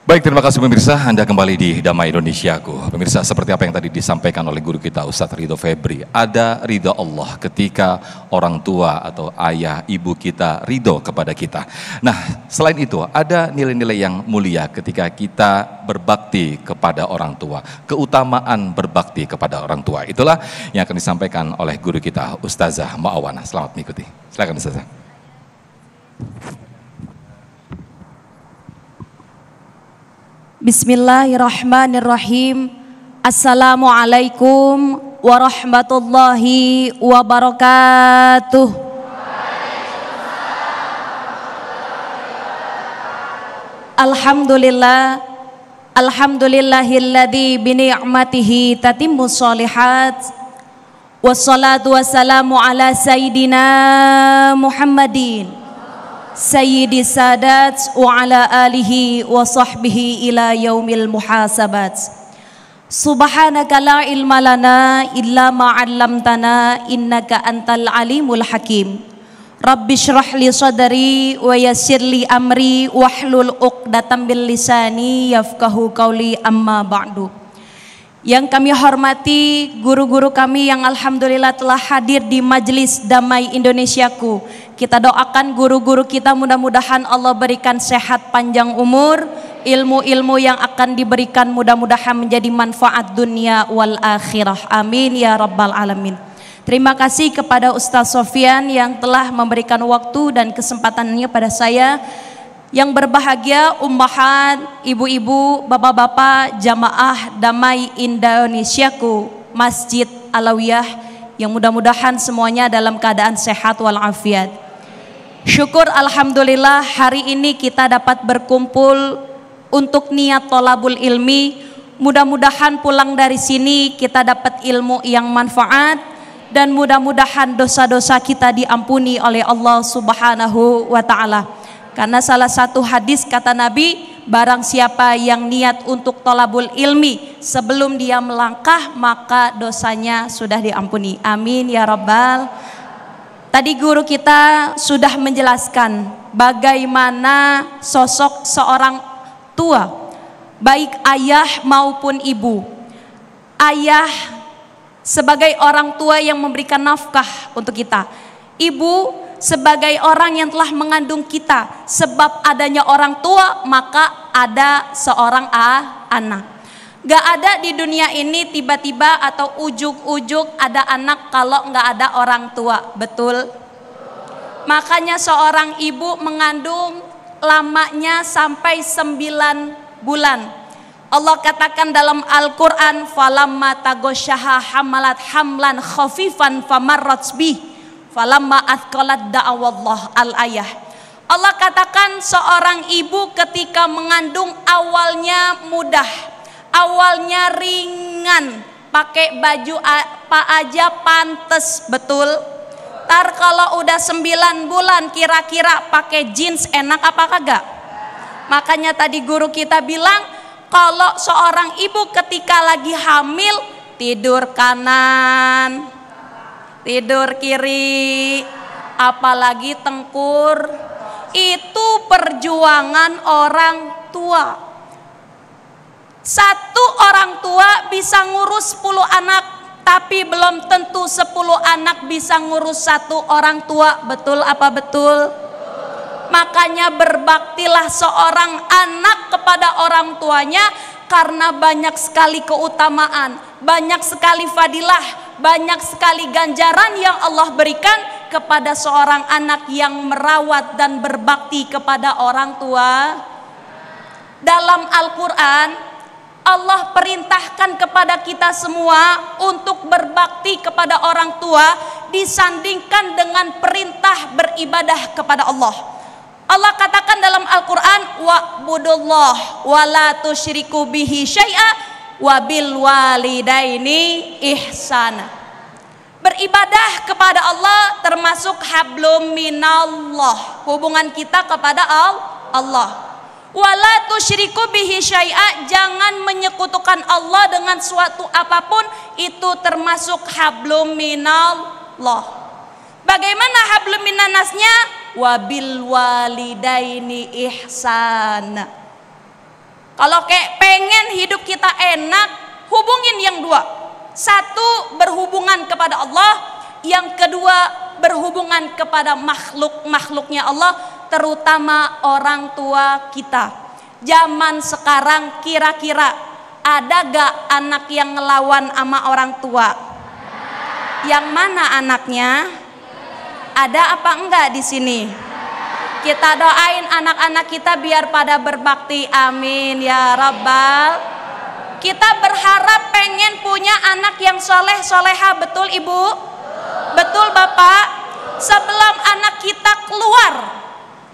Baik, terima kasih pemirsa, Anda kembali di Damai Indonesiaku. Pemirsa, seperti apa yang tadi disampaikan oleh guru kita Ustadz Ridho Febri, ada ridho Allah ketika orang tua atau ayah, ibu kita ridho kepada kita. Nah, selain itu ada nilai-nilai yang mulia ketika kita berbakti kepada orang tua. Keutamaan berbakti kepada orang tua, itulah yang akan disampaikan oleh guru kita Ustazah Ma'awana. Selamat mengikuti. Silakan Ustazah. Bismillahirrahmanirrahim. Assalamualaikum warahmatullahi wabarakatuh. Alhamdulillah, alhamdulillahilladzi bini'matihi tatimmus sholihat. Wassalatu wassalamu ala sayyidina Muhammadin Sayyidi Sadat wa ala alihi wa sahbihi ila yaumil muhasabat. Subhanaka la ilma lana illa ma 'allamtana innaka antal alimul hakim. Rabbi shrah li sadri wa yassir li amri wahlul 'uqdatam bil lisani yafqahu qawli, amma ba'du. Yang kami hormati guru-guru kami yang alhamdulillah telah hadir di Majelis Damai Indonesiaku. Kita doakan guru-guru kita mudah-mudahan Allah berikan sehat panjang umur, ilmu-ilmu yang akan diberikan mudah-mudahan menjadi manfaat dunia wal akhirah. Amin ya rabbal alamin. Terima kasih kepada Ustaz Sofyan yang telah memberikan waktu dan kesempatannya pada saya. Yang berbahagia ummahat, ibu-ibu, bapak-bapak, jamaah Damai Indonesiaku, Masjid Alawiyah, yang mudah-mudahan semuanya dalam keadaan sehat walafiat. Syukur alhamdulillah hari ini kita dapat berkumpul untuk niat tholabul ilmi. Mudah-mudahan pulang dari sini kita dapat ilmu yang manfaat dan mudah-mudahan dosa-dosa kita diampuni oleh Allah Subhanahu wa taala. Karena salah satu hadis kata Nabi, barang siapa yang niat untuk tholabul ilmi sebelum dia melangkah maka dosanya sudah diampuni. Amin ya rabbal. Tadi guru kita sudah menjelaskan bagaimana sosok seorang tua, baik ayah maupun ibu. Ayah sebagai orang tua yang memberikan nafkah untuk kita. Ibu sebagai orang yang telah mengandung kita. Sebab adanya orang tua maka ada seorang anak. Gak ada di dunia ini tiba-tiba atau ujuk-ujuk ada anak kalau gak ada orang tua. Betul? Makanya seorang ibu mengandung lamanya sampai 9 bulan. Allah katakan dalam Al-Quran, falamma tagosyaha hamalat hamlan khafifan famarrat bih falamma athqalat da'awallah al-ayah. Allah katakan seorang ibu ketika mengandung awalnya mudah, awalnya ringan, pakai baju apa aja pantes, betul? Tar kalau udah 9 bulan kira-kira pakai jeans enak apa kagak? Makanya tadi guru kita bilang kalau seorang ibu ketika lagi hamil tidur kanan, tidur kiri, apalagi tengkur, itu perjuangan orang tua. Satu orang tua bisa ngurus 10 anak, tapi belum tentu 10 anak bisa ngurus satu orang tua. Betul apa betul? Makanya berbaktilah seorang anak kepada orang tuanya, karena banyak sekali keutamaan, banyak sekali fadilah, banyak sekali ganjaran yang Allah berikan kepada seorang anak yang merawat dan berbakti kepada orang tua. Dalam Al-Quran Allah perintahkan kepada kita semua untuk berbakti kepada orang tua disandingkan dengan perintah beribadah kepada Allah. Allah katakan dalam Al-Quran, wa'budullah wa la tusyriku bihi syai'a wa bil walidaini ihsana. Beribadah kepada Allah termasuk hablum minallah, hubungan kita kepada Allah. Wa la tusyriku bihi syai'a, jangan menyekutukan Allah dengan suatu apapun, itu termasuk hablum minallah. Bagaimana hablum minannasnya? Wabil walidaini ihsana. Kalau kayak pengen hidup kita enak, hubungin yang dua. Satu, berhubungan kepada Allah. Yang kedua, berhubungan kepada makhluknya Allah, terutama orang tua kita. Zaman sekarang kira-kira ada gak anak yang ngelawan sama orang tua? Yang mana anaknya? Ada apa enggak di sini? Kita doain anak-anak kita biar pada berbakti, amin ya rabbal. Kita berharap pengen punya anak yang soleh soleha, betul ibu? Betul bapak? Sebelum anak kita keluar,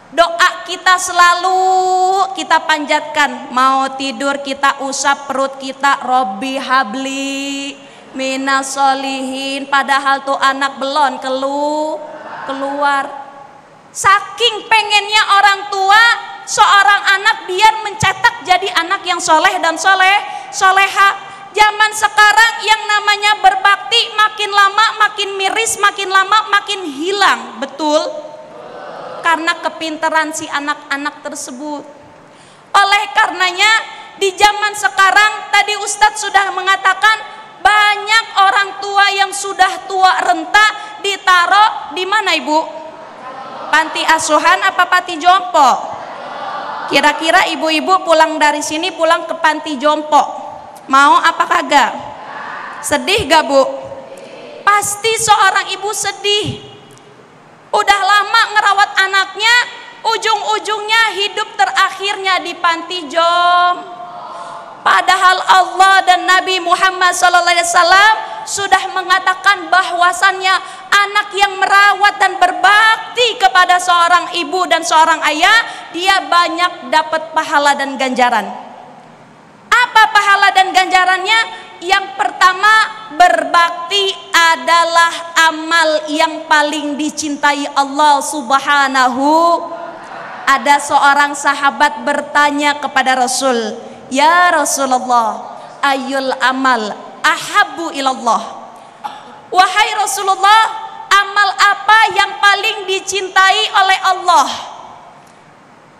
doa kita selalu kita panjatkan. Mau tidur kita usap perut kita, Robbi habli minas solihin. Padahal tuh anak belum keluar. Saking pengennya orang tua seorang anak biar mencetak jadi anak yang soleh dan soleha. Zaman sekarang yang namanya berbakti makin lama makin miris, makin lama makin hilang, betul? Karena kepintaran si anak-anak tersebut. Oleh karenanya di zaman sekarang, tadi Ustadz sudah mengatakan, banyak orang tua yang sudah tua renta ditaruh di mana ibu? Panti asuhan apa panti jompo? Kira-kira ibu-ibu pulang dari sini pulang ke panti jompo, mau apa kagak? Sedih gak bu? Pasti seorang ibu sedih. Udah lama ngerawat anaknya, ujung-ujungnya hidup terakhirnya di panti jompo. Padahal Allah dan Nabi Muhammad SAW sudah mengatakan bahwasannya anak yang merawat dan berbakti kepada seorang ibu dan seorang ayah, dia banyak dapat pahala dan ganjaran. Apa pahala dan ganjarannya? Yang pertama, berbakti adalah amal yang paling dicintai Allah Subhanahu. Ada seorang sahabat bertanya kepada Rasul, "Ya Rasulullah, ayul amal ahabbu ilallah?" Wahai Rasulullah, amal apa yang paling dicintai oleh Allah?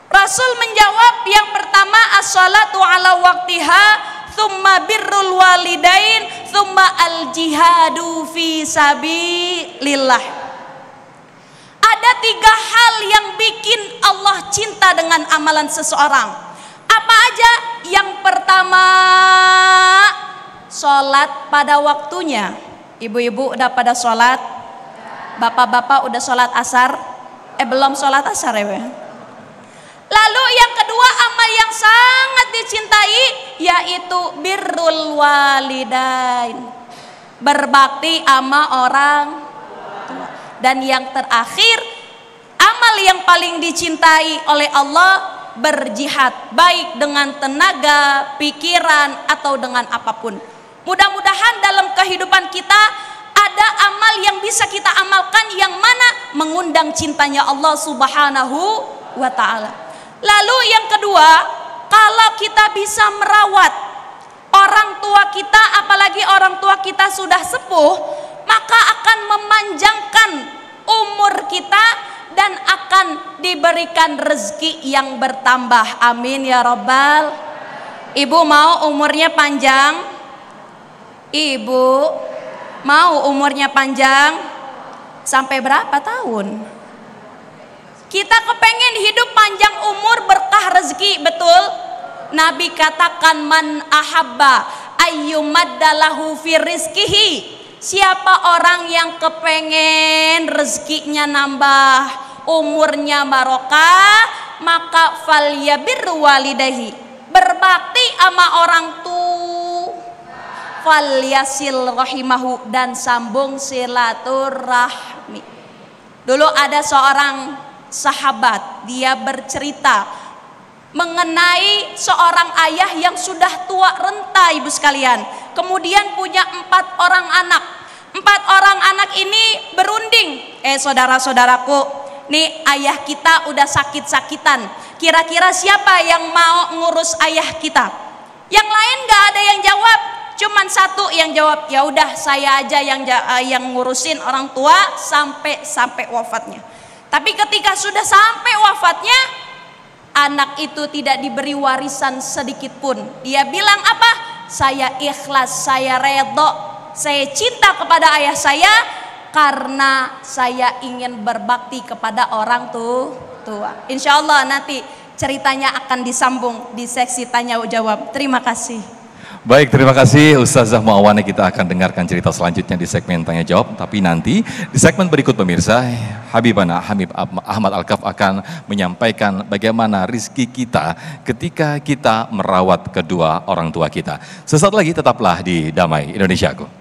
Rasul menjawab, yang pertama as-salatu ala waqtiha, thumma birrul walidain, thumma al-jihadu fi sabilillah. Ada 3 hal yang bikin Allah cinta dengan amalan seseorang. Apa aja? Yang pertama, sholat pada waktunya. Ibu-ibu udah pada sholat? Bapak-bapak udah sholat asar? Belum sholat asar ya? Lalu yang kedua, amal yang sangat dicintai, yaitu birrul walidain, berbakti sama orang tua. Dan yang terakhir, amal yang paling dicintai oleh Allah, berjihad, baik dengan tenaga, pikiran, atau dengan apapun. Mudah-mudahan dalam kehidupan kita ada amal yang bisa kita amalkan yang mana mengundang cintanya Allah Subhanahu wa ta'ala. Lalu yang kedua, kalau kita bisa merawat orang tua kita, apalagi orang tua kita sudah sepuh, maka akan memanjangkan umur kita dan akan diberikan rezeki yang bertambah. Amin ya rabbal. Ibu mau umurnya panjang? Ibu mau umurnya panjang? Sampai berapa tahun? Kita kepengen hidup panjang umur, berkah rezeki, betul? Nabi katakan, man ahabba ayyumaddalahu fi rizkihi. Siapa orang yang kepengen rezekinya nambah, umurnya barokah, maka falyabirru walidahi, berbakti sama orang tua, falyasil rahimahu, dan sambung silaturahmi. Dulu ada seorang sahabat, dia bercerita mengenai seorang ayah yang sudah tua renta, ibu sekalian. Kemudian punya 4 orang anak. 4 orang anak ini berunding, saudara-saudaraku, nih ayah kita udah sakit-sakitan, kira-kira siapa yang mau ngurus ayah kita? Yang lain gak ada yang jawab, cuman satu yang jawab, ya udah saya aja yang ngurusin orang tua sampai wafatnya. Tapi ketika sudah sampai wafatnya, anak itu tidak diberi warisan sedikit pun. Dia bilang apa? Saya ikhlas, saya redho, saya cinta kepada ayah saya karena saya ingin berbakti kepada orang tua. Insya Allah nanti ceritanya akan disambung di seksi tanya jawab. Terima kasih. Baik, terima kasih Ustazah Muawana. Kita akan dengarkan cerita selanjutnya di segmen tanya jawab. Tapi nanti di segmen berikut pemirsa, Habibana Habib Ahmad Al-Kaf akan menyampaikan bagaimana rizki kita ketika kita merawat kedua orang tua kita. Sesaat lagi tetaplah di Damai Indonesiaku.